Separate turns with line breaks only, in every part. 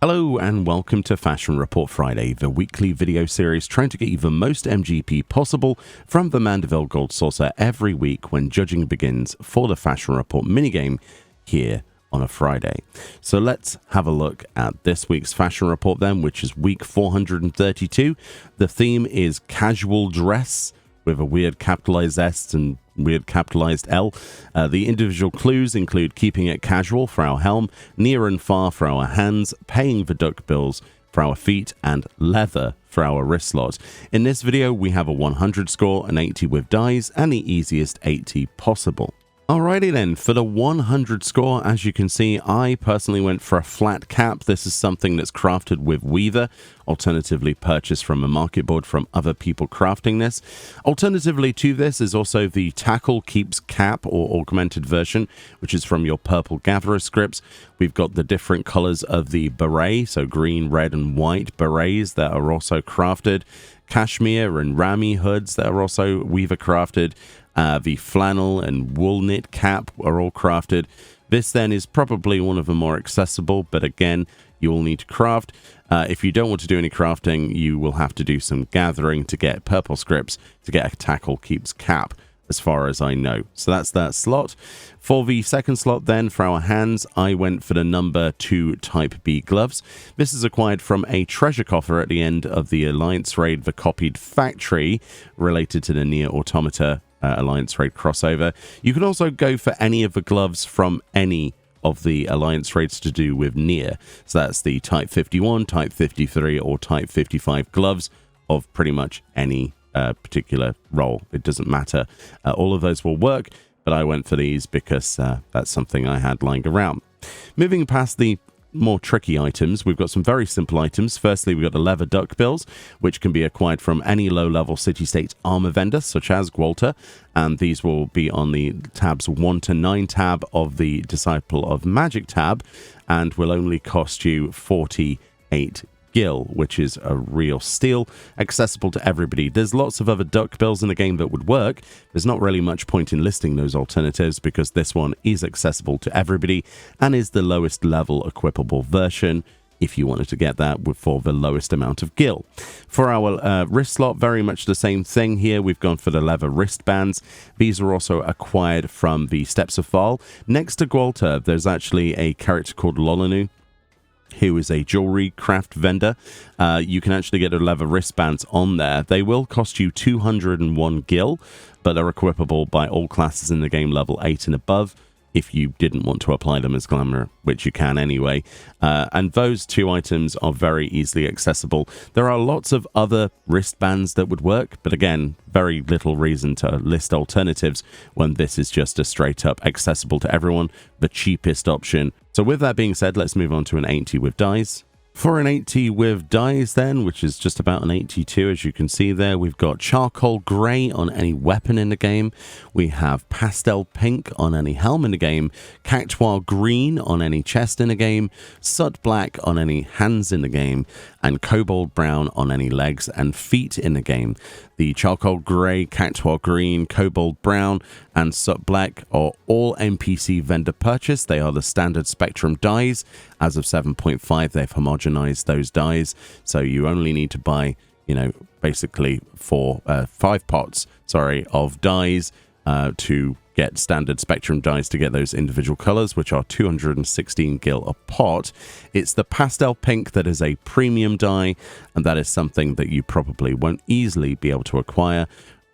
Hello and welcome to Fashion Report Friday, the weekly video series trying to get you the most MGP possible from the Mandeville Gold Saucer every week when judging begins for the Fashion Report minigame here on a Friday. So let's have a look at this week's Fashion Report then, which is week 432. The theme is casual dress with a weird capitalized S and weird capitalized L. The individual clues include keeping it casual for our helm, near and far for our hands, paying the duck bills for our feet, and leather for our wrist slot. In this video, we have a 100 score, an 80 with dies, and the easiest 80 possible. Alrighty then, for the 100 score, as you can see, I personally went for a flat cap. This is something that's crafted with Weaver, alternatively purchased from a market board from other people crafting this. Alternatively to this is also the Tackle Keeps Cap or augmented version, which is from your Purple Gatherer scripts. We've got the different colors of the beret, so green, red, and white berets that are also crafted. Cashmere and Rami hoods that are also Weaver crafted. The flannel and wool knit cap are all crafted. This then is probably one of the more accessible, but again, you will need to craft. If you don't want to do any crafting, you will have to do some gathering to get purple scripts to get a Tackle Keeps Cap, as far as I know. So that's that slot. For the second slot then, for our hands, I went for the number 2 Type B gloves. This is acquired from a treasure coffer at the end of the Alliance Raid, the copied factory, related to the Nier Automata Alliance Raid crossover. You can also go for any of the gloves from any of the Alliance Raids to do with Nier. So that's the Type 51, Type 53, or Type 55 gloves of pretty much any particular role. It doesn't matter. All of those will work, but I went for these because that's something I had lying around. Moving past the more tricky items, we've got some very simple items. Firstly, we've got the leather duck bills, which can be acquired from any low-level city-state armor vendor, such as Gwalter, and these will be on the tabs 1 to 9 tab of the Disciple of Magic tab, and will only cost you 48 gil, which is a real steal, accessible to everybody. There's lots of other duck bills in the game that would work. There's not really much point in listing those alternatives because this one is accessible to everybody and is the lowest level equipable version if you wanted to get that for the lowest amount of gil. For our wrist slot, very much the same thing here. We've gone for the leather wristbands. These are also acquired from the Steps of Val. Next to Gwalter, there's actually a character called Lolanu, who is a jewelry craft vendor. You can actually get the leather wristbands on there. They will cost you 201 gil, but they're equipable by all classes in the game level 8 and above, if you didn't want to apply them as glamour, which you can anyway. And those two items are very easily accessible. There are lots of other wristbands that would work, but again, very little reason to list alternatives when this is just a straight up accessible to everyone, the cheapest option. So with that being said, let's move on to an 80 with dies. For an 80 with dies then, which is just about an 82, as you can see there, we've got charcoal grey on any weapon in the game. We have pastel pink on any helm in the game, cactuar green on any chest in the game, sut black on any hands in the game, and cobalt brown on any legs and feet in the game. The charcoal grey, cactuar green, cobalt brown, and sut black are all NPC vendor purchase. They are the standard spectrum dies. As of 7.5, they've homogenized those dies, so you only need to buy, basically 5 pots, of dies to get standard spectrum dies to get those individual colors, which are 216 gil a pot. It's the pastel pink that is a premium die, and that is something that you probably won't easily be able to acquire.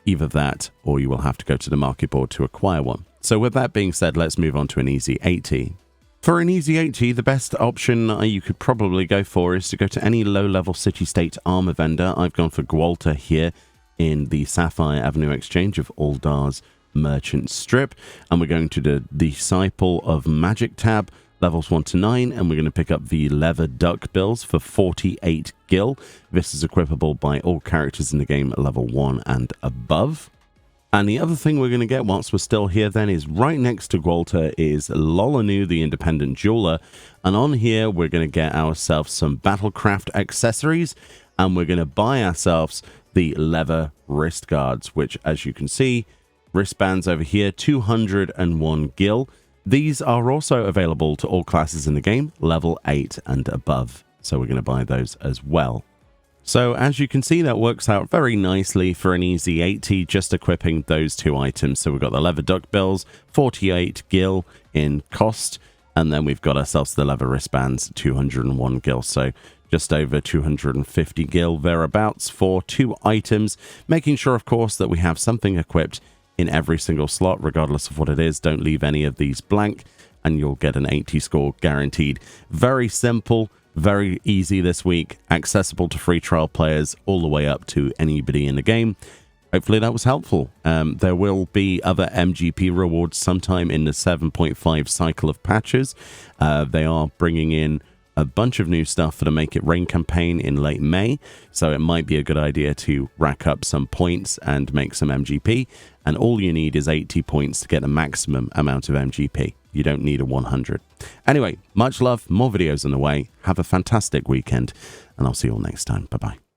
Either that, or you will have to go to the market board to acquire one. So with that being said, let's move on to an easy 80. For an easy 80, the best option you could probably go for is to go to any low-level city-state armor vendor. I've gone for Gwalter here in the Sapphire Avenue Exchange of Aldar's Merchant Strip, and we're going to the Disciple of Magic tab, levels 1 to 9, and we're going to pick up the leather duck bills for 48 gil. This is equipable by all characters in the game at level 1 and above. And the other thing we're going to get whilst we're still here then is right next to Gwalter is Lolanu, the independent jeweler. And on here, we're going to get ourselves some Battlecraft accessories, and we're going to buy ourselves the leather wrist guards, which, as you can see, wristbands over here, 201 gil. These are also available to all classes in the game, level 8 and above. So we're going to buy those as well. So as you can see, that works out very nicely for an easy 80, just equipping those 2 items. So we've got the leather duckbills, 48 gil in cost, and then we've got ourselves the leather wristbands, 201 gil. So just over 250 gil thereabouts for 2 items, making sure, of course, that we have something equipped in every single slot, regardless of what it is. Don't leave any of these blank, and you'll get an 80 score guaranteed. Very simple. Very easy this week, accessible to free trial players all the way up to anybody in the game. Hopefully that was helpful. There will be other MGP rewards sometime in the 7.5 cycle of patches. They are bringing in a bunch of new stuff for the Make It Rain campaign in late May, so it might be a good idea to rack up some points and make some MGP, and all you need is 80 points to get the maximum amount of MGP. You don't need a 100. Anyway, much love, more videos on the way. Have a fantastic weekend, and I'll see you all next time. Bye-bye.